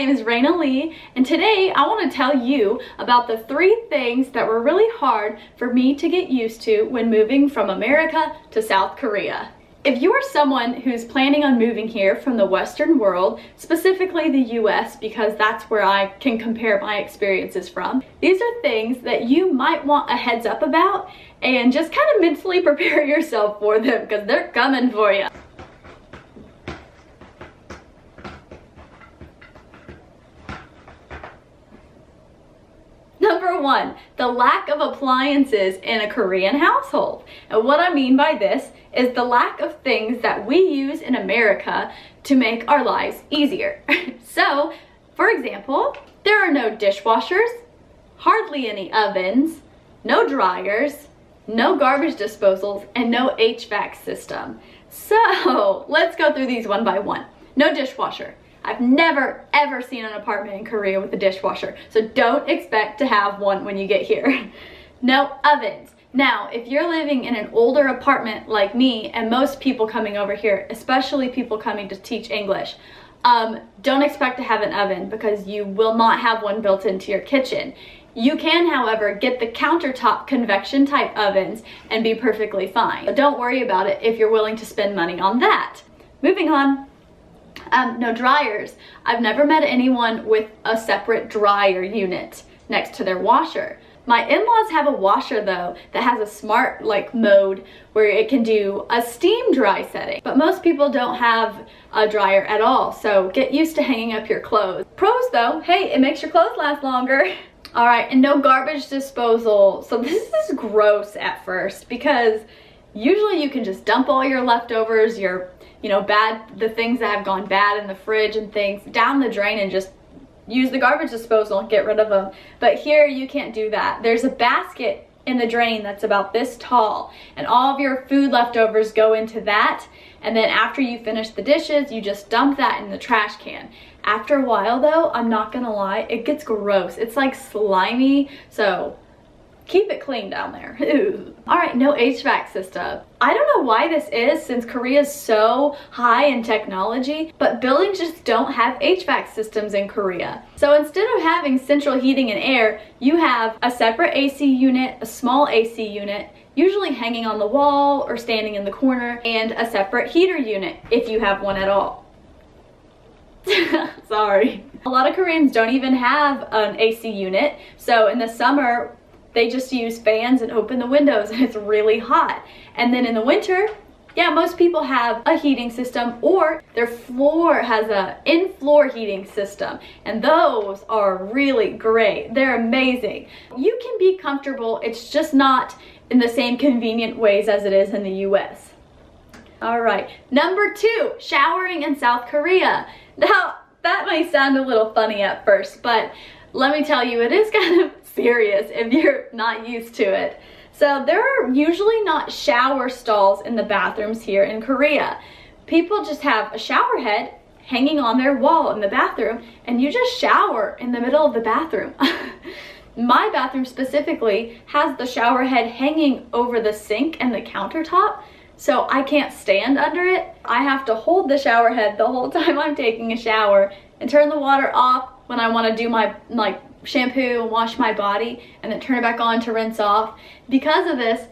name is Reyna and today I want to tell you about the 3 things that were really hard for me to get used to when moving from America to South Korea. If you are someone who's planning on moving here from the Western world, specifically the US, because that's where I can compare my experiences from, these are things that you might want a heads up about and just kind of mentally prepare yourself for them because they're coming for you. Number 1, the lack of appliances in a Korean household. And what I mean by this is the lack of things that we use in America to make our lives easier. So, for example, there are no dishwashers, hardly any ovens, no dryers, no garbage disposals, and no HVAC system. So, let's go through these one by one. No dishwasher. I've never ever seen an apartment in Korea with a dishwasher, so don't expect to have one when you get here. No ovens. Now, if you're living in an older apartment like me and most people coming over here, especially people coming to teach English, don't expect to have an oven because you will not have one built into your kitchen. You can, however, get the countertop convection type ovens and be perfectly fine. But don't worry about it if you're willing to spend money on that. Moving on. No dryers. I've never met anyone with a separate dryer unit next to their washer. My in-laws have a washer though that has a smart mode where it can do a steam dry setting. But most people don't have a dryer at all, so get used to hanging up your clothes. Pros though, hey, it makes your clothes last longer. All right, and no garbage disposal. So this is gross at first because usually you can just dump all your leftovers, the things that have gone bad in the fridge and things down the drain and just use the garbage disposal and get rid of them. But here you can't do that. There's a basket in the drain that's about this tall and all of your food leftovers go into that, and then after you finish the dishes you just dump that in the trash can. After a while though, I'm not gonna lie, it gets gross. It's like slimy, so keep it clean down there. All right, no HVAC system. I don't know why this is since Korea is so high in technology, but buildings just don't have HVAC systems in Korea. So instead of having central heating and air, you have a separate AC unit, a small AC unit, usually hanging on the wall or standing in the corner, and a separate heater unit if you have one at all. Sorry. A lot of Koreans don't even have an AC unit, so in the summer, they just use fans and open the windows and it's really hot. And then in the winter, yeah, most people have a heating system or their floor has a in-floor heating system. And those are really great. They're amazing. You can be comfortable, it's just not in the same convenient ways as it is in the US. All right, number 2, showering in South Korea. Now, that might sound a little funny at first, but let me tell you, it is kind of serious if you're not used to it. So there are usually not shower stalls in the bathrooms here in Korea. People just have a shower head hanging on their wall in the bathroom and you just shower in the middle of the bathroom. My bathroom specifically has the shower head hanging over the sink and the countertop, so I can't stand under it. I have to hold the shower head the whole time I'm taking a shower and turn the water off when I want to do my shampoo and wash my body and then turn it back on to rinse off. Because of this,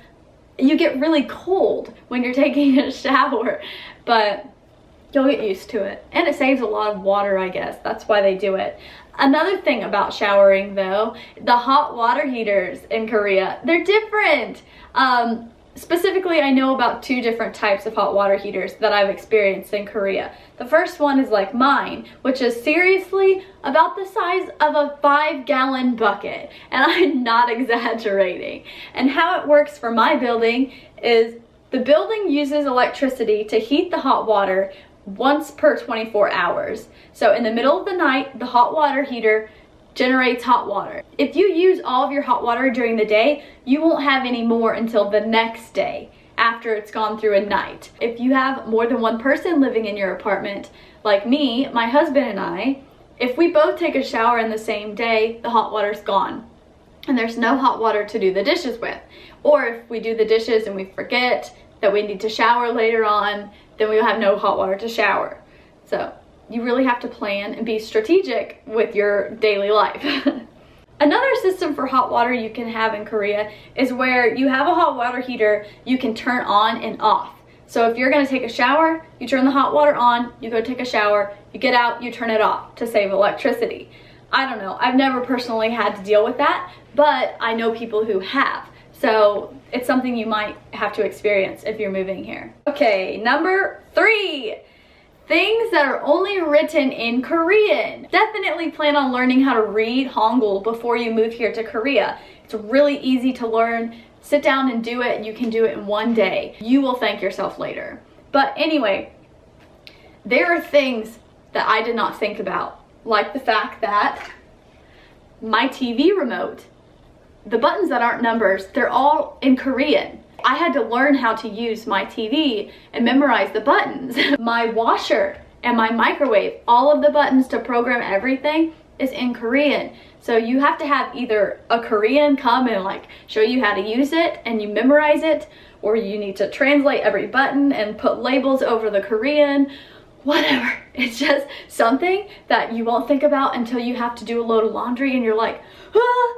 you get really cold when you're taking a shower, but you'll get used to it. And it saves a lot of water, I guess. That's why they do it. Another thing about showering though, the hot water heaters in Korea, they're different. Specifically, I know about 2 different types of hot water heaters that I've experienced in Korea. The first one is like mine, which is seriously about the size of a 5-gallon bucket. And I'm not exaggerating. And how it works for my building is the building uses electricity to heat the hot water once per 24 hours. So in the middle of the night, the hot water heater generates hot water. If you use all of your hot water during the day, you won't have any more until the next day after it's gone through a night. If you have more than one person living in your apartment, like me, my husband and I, if we both take a shower in the same day, the hot water's gone and there's no hot water to do the dishes with. Or if we do the dishes and we forget that we need to shower later on, then we'll have no hot water to shower. So you really have to plan and be strategic with your daily life. Another system for hot water you can have in Korea is where you have a hot water heater you can turn on and off. So if you're gonna take a shower, you turn the hot water on, you go take a shower, you get out, you turn it off to save electricity. I don't know, I've never personally had to deal with that, but I know people who have. So it's something you might have to experience if you're moving here. Okay, number 3. Things that are only written in Korean. Definitely plan on learning how to read Hangul before you move here to Korea. It's really easy to learn. Sit down and do it. You can do it in one day. You will thank yourself later. But anyway, there are things that I did not think about, like the fact that my TV remote, the buttons that aren't numbers, they're all in Korean. I had to learn how to use my TV and memorize the buttons. My washer and my microwave, all of the buttons to program everything is in Korean. So you have to have either a Korean come and like show you how to use it and you memorize it, or you need to translate every button and put labels over the Korean, whatever. It's just something that you won't think about until you have to do a load of laundry and you're like, ah,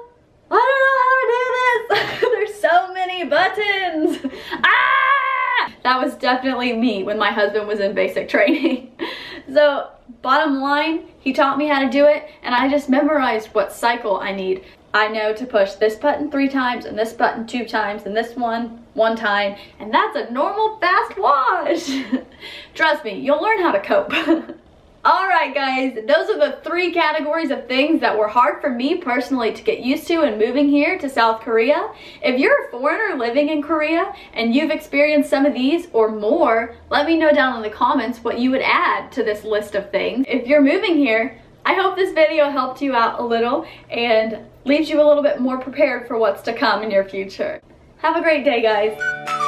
I don't know how to do this. There's so many buttons. Ah! That was definitely me when my husband was in basic training. So bottom line, he taught me how to do it and I just memorized what cycle I need. I know to push this button 3 times and this button 2 times and this one 1 time, and that's a normal fast wash. Trust me, you'll learn how to cope. Alright guys, those are the 3 categories of things that were hard for me personally to get used to in moving here to South Korea. If you're a foreigner living in Korea and you've experienced some of these or more, let me know down in the comments what you would add to this list of things. If you're moving here, I hope this video helped you out a little and leaves you a little bit more prepared for what's to come in your future. Have a great day, guys.